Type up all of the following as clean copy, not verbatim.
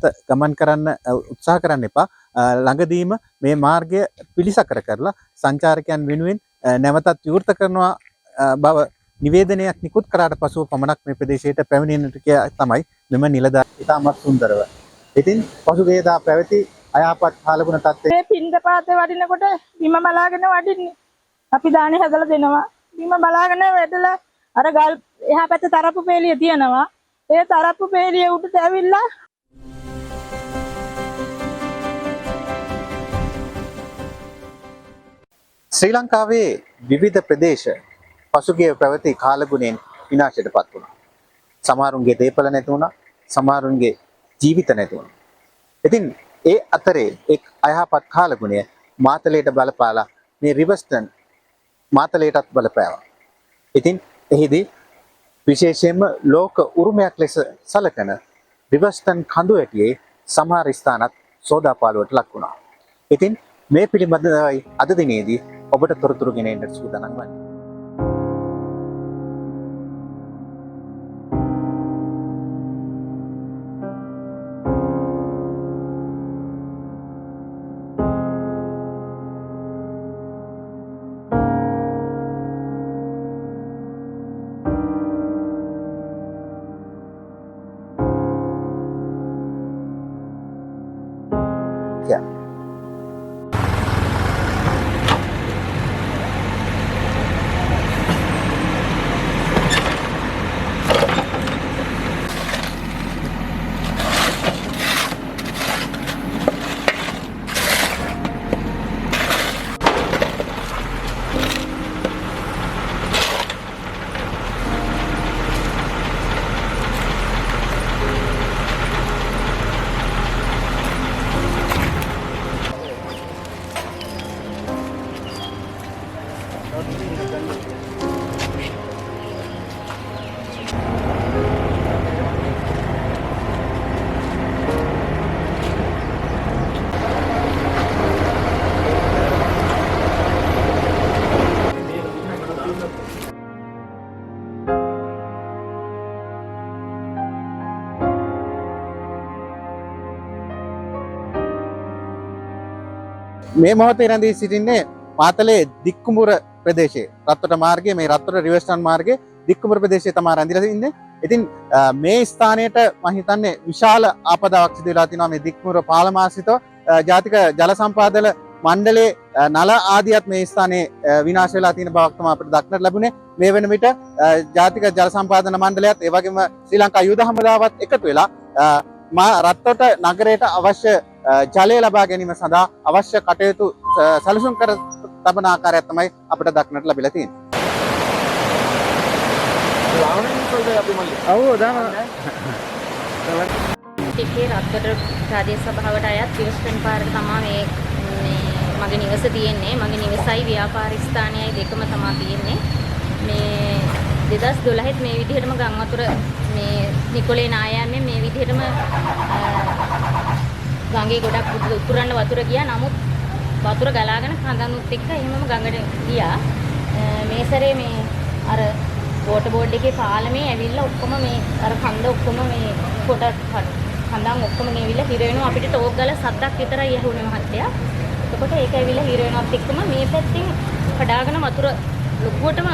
ගමන් කරන්න උත්සාහ කරන්න එපා. ළඟදීම මේ මාර්ගය පිළිසකර කරලා සංචාරකයන් වෙනුවෙන් නැවතත් විවෘත කරනවා බව නිවේදනයක් නිකුත් කරාට පසුව පමණක් මේ ප්‍රදේශයට පැමිණෙන්නට තමයි මෙම නිලධාරීන් ඉතාමත් සුන්දරව. ඉතින් පසුගියදා පැවති අයහපත් කාලගුණ තත්ත්වයේ මේ පින්දපාතේ වඩිනකොට බිම බලාගෙන වඩින්නේ. අපි දානේ හදලා දෙනවා. බිම බලාගෙන වැටලා අර ගල් එහා පැත්තේ තරප්පු පෙළිය තියෙනවා. ඒ තරප්පු පෙළිය උඩට ඇවිල්ලා ශ්‍රී ලංකාවේ විවිධ ප්‍රදේශ පසුගිය පැවති කාලගුණයෙන් විනාශයටපත් වුණා. සමහරුන්ගේ දේපල නැති වුණා, සමහරුන්ගේ ජීවිත නැති වුණා. ඉතින් ඒ අතරේ එක් අයහපත් කාලගුණය මාතලේට බලපාලා මේ රිවර්ස්ටන් මාතලේටත් බලපෑවා. ඉතින් එහිදී විශේෂයෙන්ම ලෝක උරුමයක් ලෙස සැලකෙන රිවර්ස්ටන් කඳු ඇටියේ සමහර ස්ථානත් සෝදාපාලුවට ලක් වුණා. ඉතින් මේ පිළිබඳවයි අද දිනේදී ඔබට තොරතුරු ගෙන එන්නට සූදානම් වන්නේ. මේ මොහොතේ රැඳී සිටින්නේ මාතලේ දික්කුඹුර ප්‍රදේශයේ රත්තොට මාර්ගයේ මේ රත්තොට රිවර්ස්ටන් මාර්ගයේ දික්කුඹුර ප්‍රදේශයේ තමයි රැඳිලා ඉන්නේ. ඉතින් මේ ස්ථානයට මම හිතන්නේ විශාල ආපදාවක් සිදු වෙලා තිනවා මේ දික්කුඹුර පාලමාසිතව ජාතික ජල සම්පාදන මණ්ඩලයේ නල ආදියත් මේ ස්ථානයේ විනාශ වෙලා තියෙන බවක් තමයි අපිට දක්නට ලැබුණේ. මේ වෙන විට ජාතික ජල සම්පාදන මණ්ඩලයත් ඒ වගේම ශ්‍රී ලංකා යුද හමුදාවත් එකතු වෙලා රත්තොට නගරයට අවශ්‍ය ජලය ලබා ගැනීම සඳහා අවශ්‍ය කටයුතු සැලසුම් කර තබන ආකාරයක් තමයි අපිට දක්නට ලැබිලා තියෙන්නේ. ටිකේ රත්තොට ප්‍රාදේශ සභාවට අයත් රිවර්ස්ටන් පාරට තමයි මගේ නිවස තියෙන්නේ. මගේ නිවසයි ව්‍යාපාර ස්ථානයයි දෙකම තමයි තියෙන්නේ. මේ 2012 මේ විදිහටම ගම් වතුර මේ නිකොලේ නායයන්ගේ මේ විදිහටම ගඟේ ගොඩක් උතුරන්න වතුර ගියා. නමුත් වතුර ගලාගෙන කඳනුත් එක්ක එහෙමම ගඟට ගියා. මේ සැරේ මේ අර වෝටර් බෝඩ් එකේ පාලමේ ඇවිල්ලා ඔක්කොම මේ අර කඳ ඔක්කොම මේ කොට කඳන් ඔක්කොම ගෙවිලා හිර වෙනවා. අපිට ටෝක් ගාලා සද්දක් විතරයි ඇහුනේ මහත්තයා. එතකොට ඒක ඇවිල්ලා හිර වෙනවත් එක්කම මේ පැත්තෙන් කඩාගෙන වතුර ලොකුවටම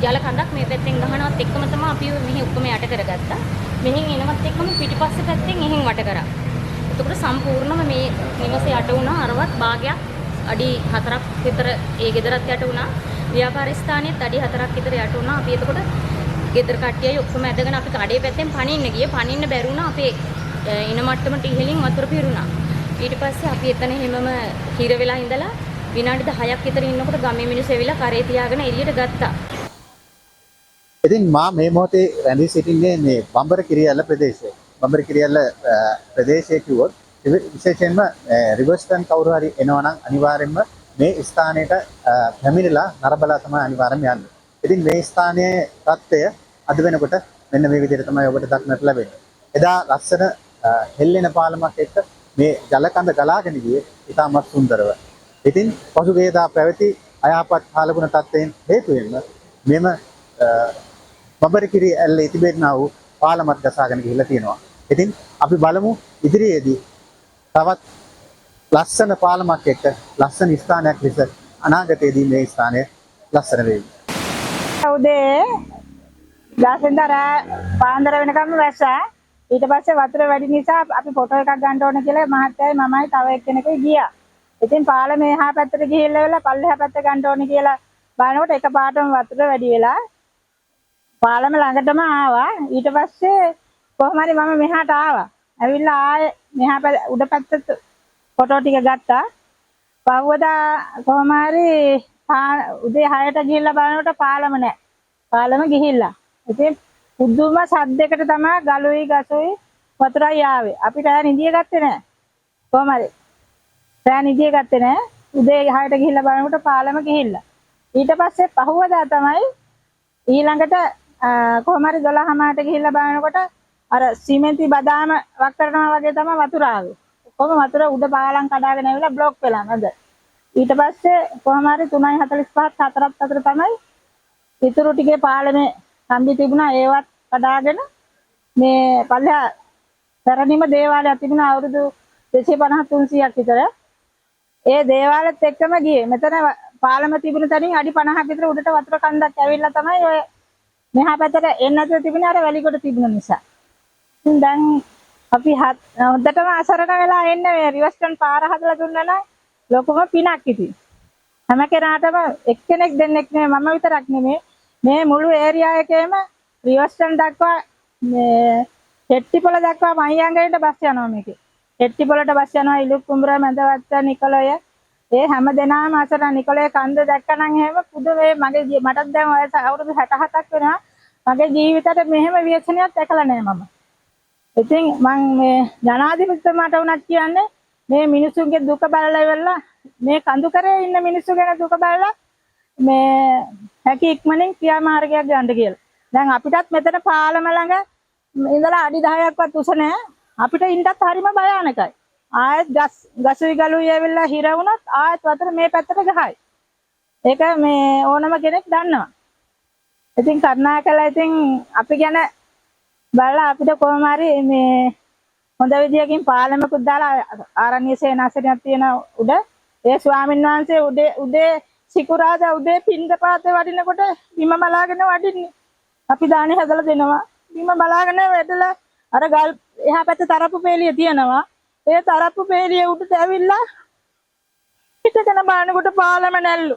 ජල කඳක් මේ පැත්තෙන් ගහනවත් එක්කම තමයි අපි මෙහි ඔක්කොම යට කරගත්තා. මෙහින් එනවත් එක්කම පිටිපස්ස පැත්තෙන් එහෙන් වට කරා. එතකොට සම්පූර්ණම මේ නිවසේ යට වුණා. අරවත් භාගයක් අඩි 4ක් විතර ඒ ගෙදරත් යට වුණා. ව්‍යාපාර ස්ථානෙත් අඩි 4ක් විතර යට වුණා. අපි එතකොට ගෙදර කට්ටියයි ඔක්කොම ඇදගෙන අපි කඩේ පැත්තෙන් පනින්න ගියේ. පනින්න බැරි වුණා. අපේ ඉන මට්ටමට ඉහළින් වතුර පිරුණා. ඊට පස්සේ අපි එතන හැමම හිර වෙලා ඉඳලා විනාඩි 10ක් විතර ඉන්නකොට ගමේ මිනිස්සු ඇවිල්ලා කරේ තියාගෙන එළියට ගත්තා. ඉතින් මා මේ මොහොතේ රැඳී සිටින්නේ මේ බම්බරකිරියල්ල ප්‍රදේශයේ. බම්බරකිරියල්ල ප්‍රදේශයේ කිව්වොත් විශේෂයෙන්ම රිවර්ස්ටන් කවුරු හරි එනවා නම් අනිවාර්යෙන්ම මේ ස්ථානයට පැමිණලා නරබලා තමයි අනිවාර්යෙන්ම යන්නේ. ඉතින් මේ ස්ථානයේ තත්ත්වය අද වෙනකොට මෙන්න මේ විදිහට තමයි ඔබට දක්නට ලැබෙන්නේ. එදා ලස්සන හෙල්ලෙන පාලමක් එක්ක මේ ජල කඳ ගලාගෙන ගියේ ඉතාමත් සුන්දරව. ඉතින් පසුගියදා පැවති අයහපත් කාලගුණ තත්ත්වයෙන් හේතුවෙන්ම මෙම බම්බරකිරියල්ලේ තිබෙනා වූ පාලමත් ගසාගෙන ගිහිල්ලා තියෙනවා. ඉතින් අපි බලමු ඉදිරියේදී තවත් ලස්සන පාලමක් එක්ක ලස්සන ස්ථානයක් ලෙස අනාගතයේදී මේ ස්ථානය ලස්සන වේවි. උදේ ගාසෙන්දර පාන්දර වෙනකම් වැස්සා. ඊට පස්සේ වතුර වැඩි නිසා අපි ෆොටෝ එකක් ගන්න ඕන කියලා මහත්තයයි මමයි තව එක්කෙනෙකුයි ගියා. ඉතින් පාලමේ එහා පැත්තට ගිහිල්ලා වෙලා පල්ලෙහා පැත්ත ගන්න ඕන කියලා බලනකොට එකපාරටම වතුර වැඩි වෙලා පාලම ළඟටම ආවා. ඊට පස්සේ කොහොම හරි මම මෙහාට ආවා. ඇවිල්ලා ආයේ මෙහා උඩ පැත්තට ෆොටෝ ටික ගත්තා. පහුවදා කොහොම හරි උදේ 6ට ගිහිල්ලා බලනකොට පාලම නැහැ. පාලම ගිහිල්ලා. ඉතින් පුදුම සද්දයකට තමයි ගලුයි ගසුයි වතුරයි ආවේ. අපිට ආය නිදිය ගත්තේ නැහැ. කොහොම හරි. රෑ නිදිය ගත්තේ නැහැ. උදේ 6ට ගිහිල්ලා බලනකොට පාලම ගිහිල්ලා. ඊට පස්සේ පහුවදා තමයි ඊළඟට කොහොම හරි 12:00ට ගිහිල්ලා බලනකොට අර සිමෙන්ති බදාම වක් කරනවා වගේ තමයි වතුර ආවේ. කොහොම වතුර උඩ පාලම් කඩාගෙන ඇවිල්ලා બ્લોක් වෙලා නැද. ඊට පස්සේ කොහොම හරි 3:45 4ත් අතර තමයි ඉතුරු ටිකේ පාලමේ කම්බි තිබුණා ඒවත් කඩාගෙන මේ පල්ලෙහා පැරණිම දේවාලයක් තිබුණා අවුරුදු 250 300ක් විතර. ඒ දේවාලෙත් එක්කම ගියේ. මෙතන පාලම තිබුණ තැනින් අඩි 50ක් විතර උඩට වතුර කන්දක් ඇවිල්ලා තමයි ඔය මෙහා පැත්තට එන්න නැතුව තිබුණේ අර වැලිගොඩ තිබුණ නිසා. ඉතින් දැන් අපි හොද්දටම අසරණ වෙලා එන්නේ මේ රිවර්ස්ටන් පාර හදලා දුන්නා නම් ලොකුම පිනක් ඉතින්. හැම කෙනාටම එක්කෙනෙක් දෙන්නෙක් නෙමෙයි මම විතරක් නෙමෙයි මේ මුළු ඒරියා එකේම රිවර්ස්ටන් දක්වා මේ හෙට්ටිපොළ දක්වා මහියංගලට බස් යනවා මේකේ. හෙට්ටිපොළට බස් යනවා ඉලුක්කුඹුර මැදවත්ත නිකොලය. ඒ හැම දෙනාම අසරණ නිකොලේ කන්ද දැක්කනම් එහෙම පුදු මේ මගේ මටත් දැන් වයස අවුරුදු 67ක් වෙනවා. මගේ ජීවිතේට මෙහෙම විශ්වාසයක් දැකලා නැහැ මම. ඉතින් මම මේ ජනාධිපතිතුමාට උනත් කියන්නේ මේ මිනිසුන්ගේ දුක බලලා ඉවරලා මේ කඳු කරේ ඉන්න මිනිස්සු ගැන දුක බලලා මේ හැකි ඉක්මනින් ක්‍රියාමාර්ගයක් ගන්න කියලා. දැන් අපිටත් මෙතන පාලම ළඟ ඉඳලා අඩි 10ක්වත් උස නැහැ. අපිට ඉන්නත් හරිම භයානකයි. ආයෙත් ගසුයි ගලුයි ඇවිල්ලා හිර වුණොත් ආයෙත් වතුර මේ පැත්තට ගහයි. ඒක මේ ඕනම කෙනෙක් දන්නවා. ඉතින් කරුණාකරලා ඉතින් අපි ගැන බලලා අපිට කොහොම හරි මේ හොඳ විදියකින් පාලමකුත් දාලා ආරණ්‍ය සේනාසනයක් තියෙන උඩ ඒ ස්වාමීන් වහන්සේ උදේ සිකුරාදා උදේ පින්දපාතේ වඩිනකොට බිම බලාගෙන වඩින්නේ. අපි දානේ හදලා දෙනවා. බිම බලාගෙන වැදලා අර ගල් එහා පැත්තේ තරප්පු පෙළිය තියෙනවා. ඒ තරප්පු පෙළිය උඩට ඇවිල්ලා පිටකන බලනකොට පාලම නැල්ලු.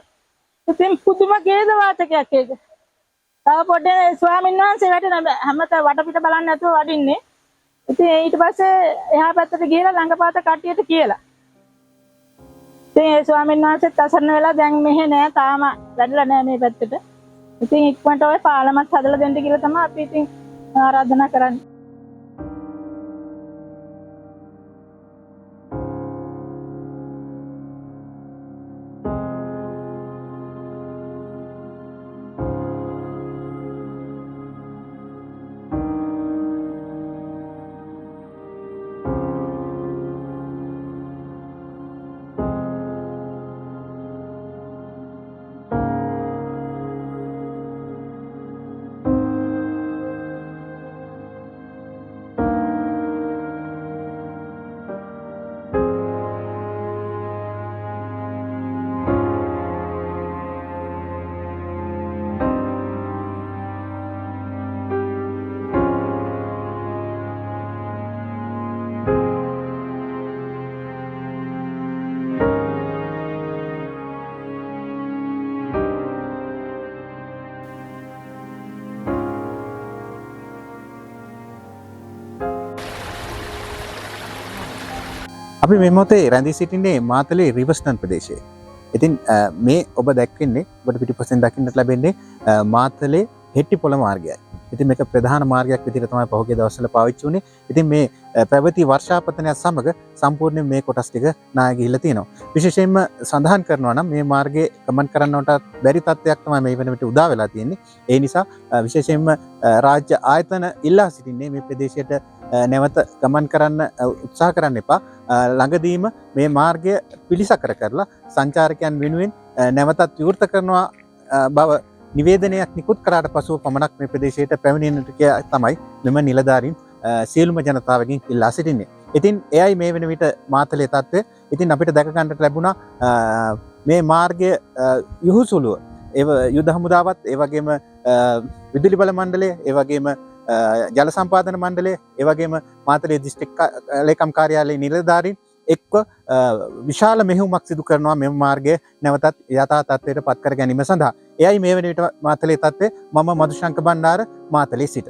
ඉතින් පුදුම ඛේද වාචකයක් ඒක. තව පොඩ්ඩේ ස්වාමීන් වහන්සේ වැටෙන හැමත වටපිට බලන්නේ නැතුව වඩින්නේ. ඉතින් ඊට පස්සේ එහා පැත්තට ගිහලා ළඟපාත කට්ටියට කියලා. ඉතින් ඒ ස්වාමීන් වහන්සේත් අසරණ වෙලා දැන් මෙහෙ නෑ තාම වැඩිලා නෑ මේ පැත්තට. ඉතින් ඉක්මනට ඔය පාලමත් හදලා දෙන්න කියලා තමයි අපි ඉතින් ආරාධනා කරන්නේ. අපි මේ මොහොතේ රැඳී සිටින්නේ මාතලේ රිවර්ස්ටන් ප්‍රදේශයේ. ඉතින් මේ ඔබ දැක්කන්නේ ඔබට පිටිපස්සෙන් දකින්නට ලැබෙන්නේ මාතලේ හෙට්ටිපොළ මාර්ගයයි. ඉතින් මේක ප්‍රධාන මාර්ගයක් විදිහට තමයි පහුගිය දවස්වල පාවිච්චි වුණේ. ඉතින් මේ පැවති වර්ෂාපතනයත් සමග සම්පූර්ණයෙන් මේ කොටස් ටික නාය ගිහිල්ලා තියෙනවා. විශේෂයෙන්ම සඳහන් කරනවා නම් මේ මාර්ගයේ ගමන් කරන්නට බැරි තත්ත්වයක් තමයි මේ වෙන විට උදා වෙලා තියෙන්නේ. ඒ නිසා විශේෂයෙන්ම රාජ්‍ය ආයතන ඉල්ලා සිටින්නේ මේ ප්‍රදේශයට නැවත ගමන් කරන්න උත්සාහ කරන්න එපා. ළඟදීම මේ මාර්ගය පිළිසකර කරලා සංචාරකයන් වෙනුවෙන් නැවතත් විවෘත කරනවා බව නිවේදනයක් නිකුත් කරාට පසුව පමණක් මේ ප්‍රදේශයට පැමිණෙන්නට තමයි මෙම නිලධාරීන් සියලුම ජනතාවගෙන් ඉල්ලා සිටින්නේ. ඉතින් එයයි මේ වෙන විට මාතලේ තත්ත්වය. ඉතින් අපිට දැක ගන්නට ලැබුණා මේ මාර්ගය යහුසුලුව යුද හමුදාවත් ඒ වගේම විදුලි බල මණ්ඩලය ඒ වගේම ජල සම්පාදන මණ්ඩලය ඒ වගේම මාතලේ දිස්ත්‍රික් ලේකම් කාර්යාලයේ නිලධාරීන් එක්ව විශාල මෙහෙයුමක් සිදු කරනවා මෙම මාර්ගය නැවතත් යථා තත්ත්වයට පත් කර ගැනීම සඳහා. එයයි මේ වෙන විට මාතලේ තත්ත්වය. මම මදුශංක බණ්ඩාර මාතලේ සිට